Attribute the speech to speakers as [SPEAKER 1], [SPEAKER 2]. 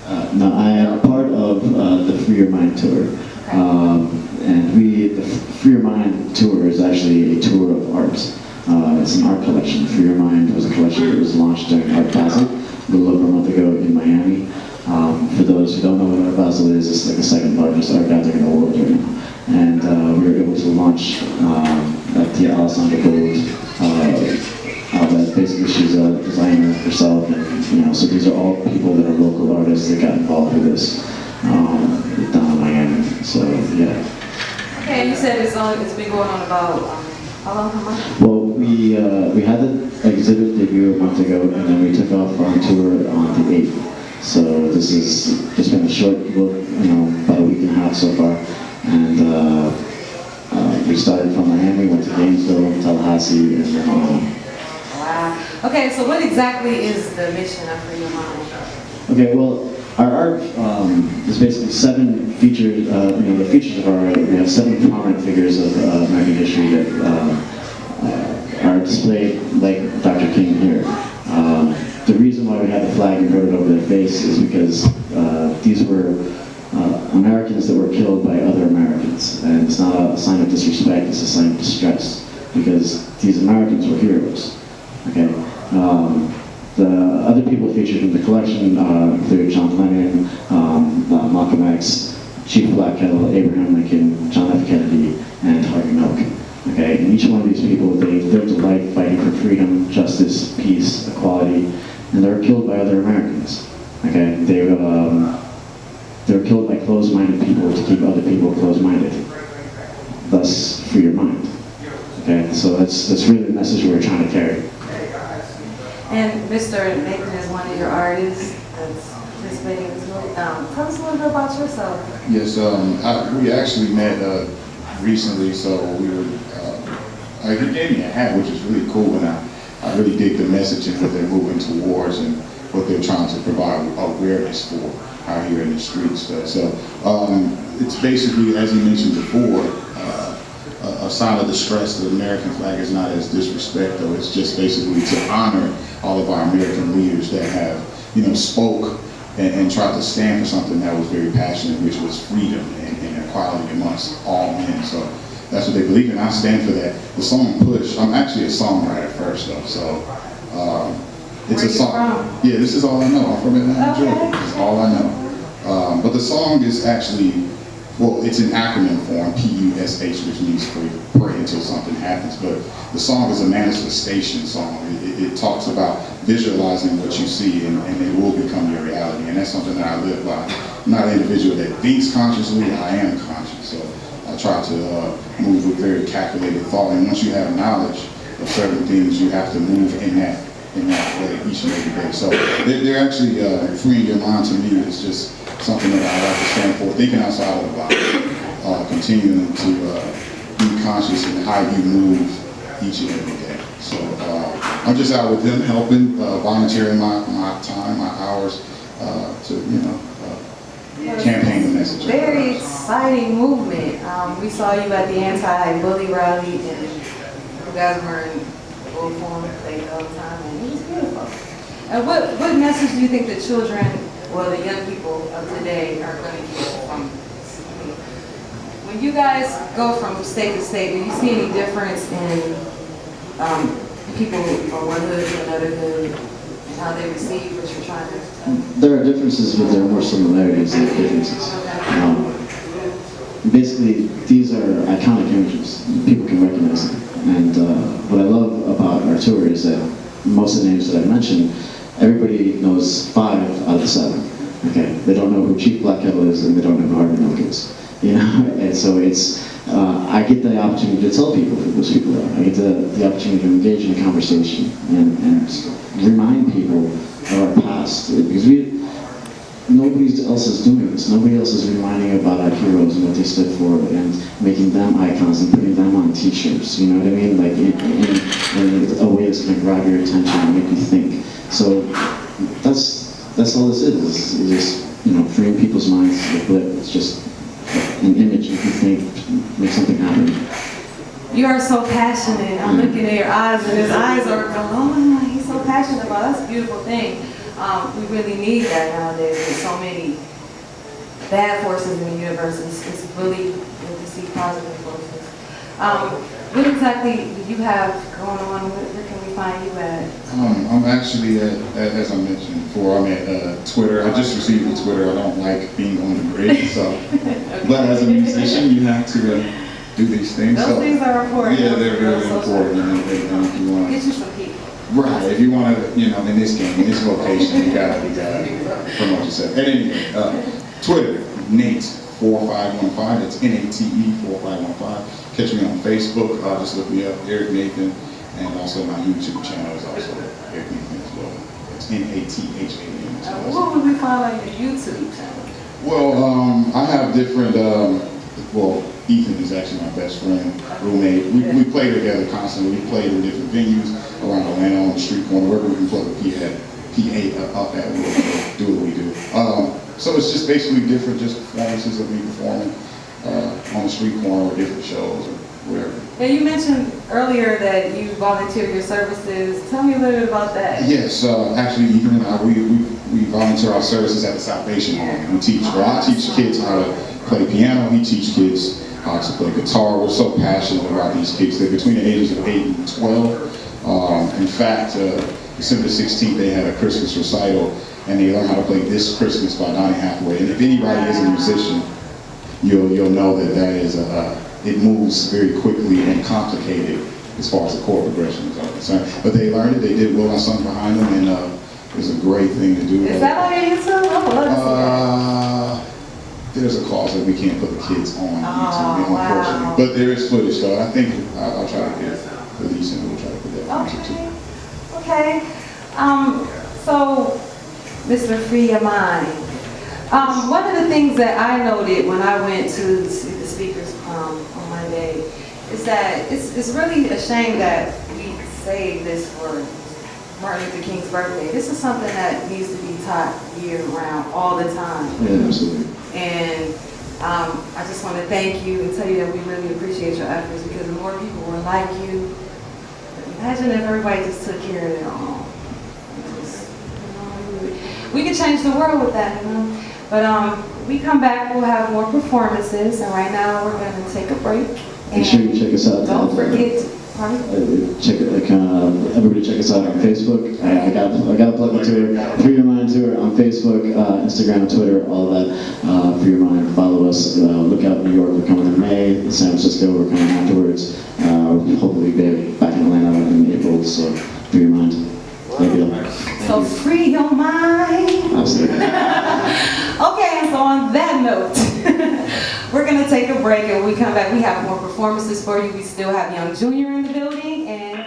[SPEAKER 1] No, I am part of the Free Your Mind tour.
[SPEAKER 2] Okay.
[SPEAKER 1] And the Free Your Mind tour is actually a tour of art. It's an art collection. Free Your Mind was a collection that was launched during Art Basel a little over a month ago in Miami. For those who don't know what Art Basel is, it's like the second largest art gathering in the world right now. And we were able to launch at the Alessandra Gold outlet. Basically, she's a designer herself, and so these are all people that are local artists that got involved with this down in Miami. So yeah.
[SPEAKER 2] Okay, you said it's been going on about how long? How much?
[SPEAKER 1] Well, we had the exhibit debut a month ago, and then we took off on tour on the 8th. So this is just been a short look, about a week and a half so far, and we started from Miami, went to Gainesville, Tallahassee, and then.
[SPEAKER 2] Wow. Okay, so what exactly is the mission of Free Your Mind?
[SPEAKER 1] Okay, well, our art is basically 7 features. The features of our art. We have 7 prominent figures of American history that are displayed like Dr. King here. The reason why we had the flag embroidered over their face is because these were Americans that were killed by other Americans, and it's not a sign of disrespect; it's a sign of distress because these Americans were heroes. Okay. The other people featured in the collection include John Lennon, Malcolm X, Chief Black Kettle, Abraham Lincoln, John F. Kennedy, and Harvey Milk. Okay, and each one of these people, they lived a life fighting for freedom, justice, peace, equality, and they were killed by other Americans. Okay, they were killed by closed-minded people to keep other people closed-minded. Thus, free your mind. Okay, so that's really the message we're trying to carry.
[SPEAKER 2] And Mr. Nathan is one of your artists that's participating in this movie. Tell us a little bit about yourself.
[SPEAKER 3] Yes, we actually met recently, so we were, he gave me a hat, which is really cool, and I really dig the message and what they're moving towards and what they're trying to provide awareness for out here in the streets. So it's basically, as you mentioned before, a sign of distress. The American flag is not as disrespect, though. It's just basically to honor all of our American leaders that have, spoke and tried to stand for something that was very passionate, which was freedom and equality amongst all men. So that's what they believe in. I stand for that. The song Push, I'm actually a songwriter first, though. So it's
[SPEAKER 2] Where
[SPEAKER 3] a song.
[SPEAKER 2] From?
[SPEAKER 3] Yeah, this is all I know. I'm from Atlanta,
[SPEAKER 2] Okay.
[SPEAKER 3] Georgia. This is all I know. But the song is actually, well, it's an acronym form, PUSH, which means pray until something happens. But the song is a manifestation song. It talks about visualizing what you see, and it will become your reality. And that's something that I live by. I'm not an individual that thinks consciously, I am conscious. So I try to move with very calculated thought. And once you have knowledge of certain things, you have to move in that way each and every day. So they're actually freeing your mind. To me, is just something that I like to stand for, thinking outside of the box, continuing to be conscious in how you move each and every day. So I'm just out with them, helping, volunteering my time, my hours to, campaign the message.
[SPEAKER 2] Very exciting movement. We saw you at the anti-bully rally, and you guys were in full form play all the time, and it was beautiful. And what message do you think the children, well, the young people of today are going to get from this? When you guys go from state to state, do you see any difference in people from one hood to another hood and how they receive what you're trying to?
[SPEAKER 1] There are differences, but there are more similarities than differences. Basically, these are iconic images. People can recognize them. And what I love about our tour is that most of the names that I mentioned, everybody knows 5 out of the 7. Okay, they don't know who Chief Black Kettle is, and they don't know who Harvey Milk is. And so it's I get the opportunity to tell people who those people are. I get the opportunity to engage in a conversation and remind people of our past, because nobody else is doing this. Nobody else is reminding about our heroes and what they stood for, and making them icons and putting them on T-shirts. You know what I mean? Like in a way that's going to grab your attention and make you think. So that's all this is. It's just freeing people's minds with blip. It's just an image you can think, make something happen.
[SPEAKER 2] You are so passionate. I'm looking at your eyes, and his eyes are glowing. He's so passionate about it. That's a beautiful thing. We really need that nowadays with so many bad forces in the universe. It's really good to see positive forces. What exactly do you have going on? Where can we find you at?
[SPEAKER 3] I'm actually as I mentioned before, I'm at Twitter. I just received a Twitter. I don't like being on the grid, so. But as a musician, you have to do these things.
[SPEAKER 2] Those
[SPEAKER 3] so,
[SPEAKER 2] things are important.
[SPEAKER 3] Yeah, they're very important. And if you want
[SPEAKER 2] Get you some people.
[SPEAKER 3] right, if you want to, in this game, in this location, you gotta promote yourself. And anyway, Twitter, Nate4515. That's NATE4515. Catch me on Facebook. Just look me up, Eric Nathan, and also my YouTube channel is also Eric Nathan as well. It's NATHAN.
[SPEAKER 2] What would we find on your YouTube channel?
[SPEAKER 3] Well, I have different. Ethan is actually my best friend, roommate. We play together constantly. We play in different venues around Atlanta on the street corner, wherever we can plug a PA up at. We'll do what we do. So it's just basically different just performances of me performing on the street corner or different shows or wherever.
[SPEAKER 2] Yeah, you mentioned earlier that you volunteer your services. Tell me a little bit about that.
[SPEAKER 3] Yes, actually, Ethan and I, we volunteer our services at the Salvation Home. We teach, I teach kids how to play piano. We teach kids how to play guitar. We're so passionate about these kids. They're between the ages of 8 and 12. In fact, December 16th, they had a Christmas recital, and they learned how to play This Christmas by Donny Hathaway. And if anybody is a musician, you'll know that is it moves very quickly and complicated as far as the chord progressions are concerned. But they learned it, they did well, I sung behind them, and it was a great thing to do.
[SPEAKER 2] Is that on your YouTube? I would love to see that.
[SPEAKER 3] There's a cause that we can't put the kids on YouTube, unfortunately.
[SPEAKER 2] Wow.
[SPEAKER 3] But there is footage, though. I think I'll try to get the release and we'll try to put that on YouTube.
[SPEAKER 2] Okay. So, Mr. Free Your Mind. One of the things that I noted when I went to see the speakers on Monday is that it's really a shame that we saved this for Martin Luther King's birthday. This is something that needs to be taught year-round, all the time.
[SPEAKER 1] Yeah, absolutely.
[SPEAKER 2] And I just want to thank you and tell you that we really appreciate your efforts, because the more people were like you, imagine if everybody just took care of their own. We could change the world with that, But we come back, we'll have more performances, and right now we're going to take a break.
[SPEAKER 1] Make sure you check us out.
[SPEAKER 2] Don't forget.
[SPEAKER 1] Everybody check us out on Facebook. I got to plug the tour. Free Your Mind tour on Facebook, Instagram, Twitter, all of that. Free Your Mind. Follow us. Look out, New York. We're coming in May. San Francisco. We're coming afterwards. Hopefully be back in Atlanta in April. So Free Your Mind. Thank you.
[SPEAKER 2] So free your mind.
[SPEAKER 1] Absolutely.
[SPEAKER 2] Okay, and so on that note, we're going to take a break, and when we come back, we have more performances for you. We still have Young Junior in the building, and